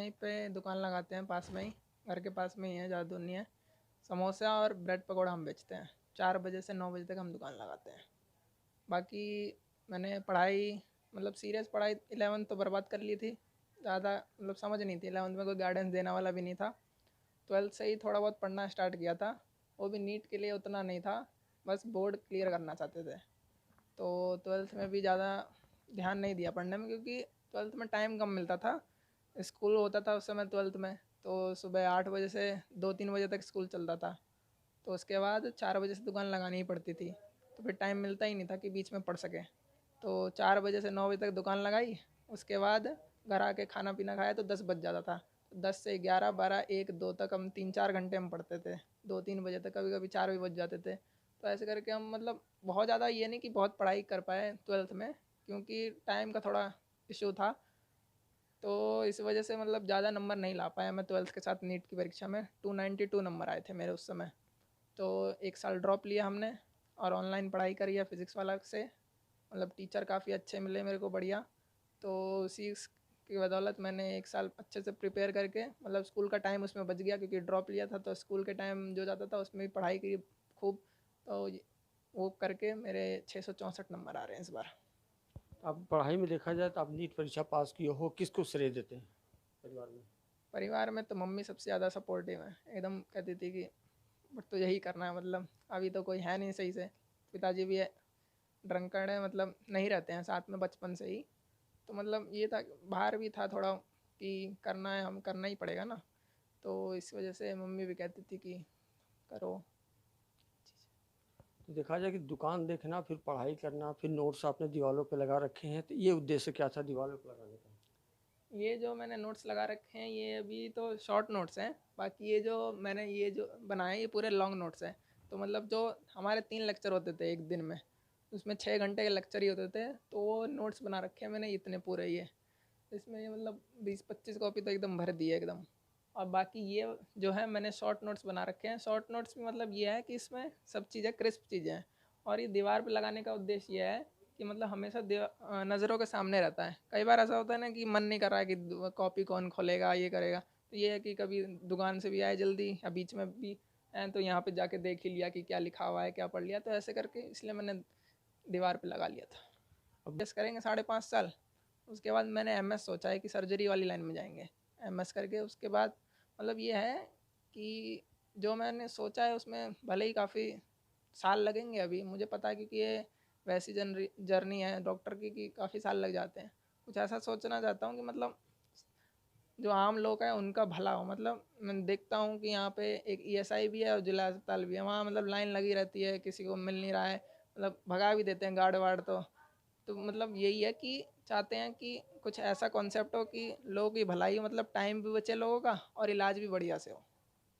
यहीं पे दुकान लगाते हैं, पास में ही, घर के पास में ही है, ज़्यादा दूर नहीं है। समोसा और ब्रेड पकौड़ा हम बेचते हैं। 4 बजे से 9 बजे तक हम दुकान लगाते हैं। बाकी मैंने पढ़ाई, मतलब सीरियस पढ़ाई 11th तो बर्बाद कर ली थी। ज़्यादा मतलब समझ नहीं थी, 11th में कोई गाइडेंस देने वाला भी नहीं था। 12th से ही थोड़ा बहुत पढ़ना स्टार्ट किया था, वो भी नीट के लिए उतना नहीं था, बस बोर्ड क्लियर करना चाहते थे। तो 12th में भी ज़्यादा ध्यान नहीं दिया पढ़ने में, क्योंकि 12th में टाइम कम मिलता था। स्कूल होता था उस समय 12th में, तो सुबह 8 बजे से 2-3 बजे तक स्कूल चलता था। तो उसके बाद 4 बजे से दुकान लगानी ही पड़ती थी, तो फिर टाइम मिलता ही नहीं था कि बीच में पढ़ सके। तो 4 बजे से 9 बजे तक दुकान लगाई, उसके बाद घर आके खाना पीना खाया तो 10 बज जाता था। तो 10 से 11, 12, 1, 2 तक हम 3-4 घंटे हम पढ़ते थे, 2-3 बजे तक, कभी कभी 4 भी बज जाते थे। तो ऐसे करके हम मतलब बहुत ज़्यादा ये नहीं कि बहुत पढ़ाई कर पाए 12th में, क्योंकि टाइम का थोड़ा इशू था। तो इस वजह से मतलब ज़्यादा नंबर नहीं ला पाया मैं 12th के साथ। नीट की परीक्षा में 292 नंबर आए थे मेरे उस समय। तो 1 साल ड्रॉप लिया हमने और ऑनलाइन पढ़ाई करी है फिज़िक्स वाला से। मतलब टीचर काफ़ी अच्छे मिले मेरे को, बढ़िया। तो उसी की बदौलत मैंने 1 साल अच्छे से प्रिपेयर करके, मतलब स्कूल का टाइम उसमें बच गया, क्योंकि ड्रॉप लिया था तो स्कूल के टाइम जो जाता था उसमें भी पढ़ाई की खूब। तो वो करके मेरे 664 नंबर आ रहे हैं इस बार। अब पढ़ाई में देखा जाए तो आप नीट परीक्षा पास किए हो, किसको श्रेय देते हैं परिवार में? परिवार में तो मम्मी सबसे ज़्यादा सपोर्टिव है, एकदम कहती थी कि बट तो यही करना है, मतलब अभी तो कोई है नहीं सही से। पिताजी भी ड्रंकर्ड है, मतलब नहीं रहते हैं साथ में बचपन से ही। तो मतलब ये था, बाहर भी था थोड़ा कि करना है, हम करना ही पड़ेगा ना। तो इस वजह से मम्मी भी कहती थी कि करो। तो देखा जाए कि दुकान देखना, फिर पढ़ाई करना, फिर नोट्स आपने दीवारों पे लगा रखे हैं, तो ये उद्देश्य क्या था दीवारों पे लगाने का? ये जो मैंने नोट्स लगा रखे हैं ये अभी तो शॉर्ट नोट्स हैं। बाकी ये जो मैंने ये जो बनाए ये पूरे लॉन्ग नोट्स हैं। तो मतलब जो हमारे 3 लेक्चर होते थे एक दिन में, उसमें 6 घंटे के लेक्चर ही होते थे, तो वो नोट्स बना रखे हैं मैंने इतने पूरे। ये इसमें ये मतलब 20-25 कॉपी तो एकदम भर दी है एकदम। और बाकी ये जो है मैंने शॉर्ट नोट्स बना रखे हैं। शॉर्ट नोट्स में मतलब ये है कि इसमें सब चीज़ें क्रिस्प चीज़ें हैं। और ये दीवार पे लगाने का उद्देश्य ये है कि मतलब हमेशा नज़रों के सामने रहता है। कई बार ऐसा होता है ना कि मन नहीं कर रहा है कि कॉपी कौन खोलेगा, ये करेगा, तो ये है कि कभी दुकान से भी आए जल्दी या बीच में भी हैं तो यहाँ पे जाके देख ही लिया कि क्या लिखा हुआ है, क्या पढ़ लिया। तो ऐसे करके इसलिए मैंने दीवार पे लगा लिया था। अब एस करेंगे 5.5 साल, उसके बाद मैंने एमएस सोचा है कि सर्जरी वाली लाइन में जाएंगे। एमएस करके उसके बाद मतलब ये है कि जो मैंने सोचा है उसमें भले ही काफ़ी साल लगेंगे, अभी मुझे पता है, क्योंकि ये वैसी जर्नी है डॉक्टर की कि काफ़ी साल लग जाते हैं। कुछ ऐसा सोचना चाहता हूँ कि मतलब जो आम लोग हैं उनका भला हो। मतलब मैं देखता हूँ कि यहाँ पे एक ईएसआई भी है और जिला अस्पताल भी है, वहाँ मतलब लाइन लगी रहती है, किसी को मिल नहीं रहा है, मतलब भगा भी देते हैं गार्ड वार्ड। तो मतलब यही है कि चाहते हैं कि कुछ ऐसा कॉन्सेप्ट हो कि लोगों की भलाई हो, मतलब टाइम भी बचे लोगों का और इलाज भी बढ़िया से हो।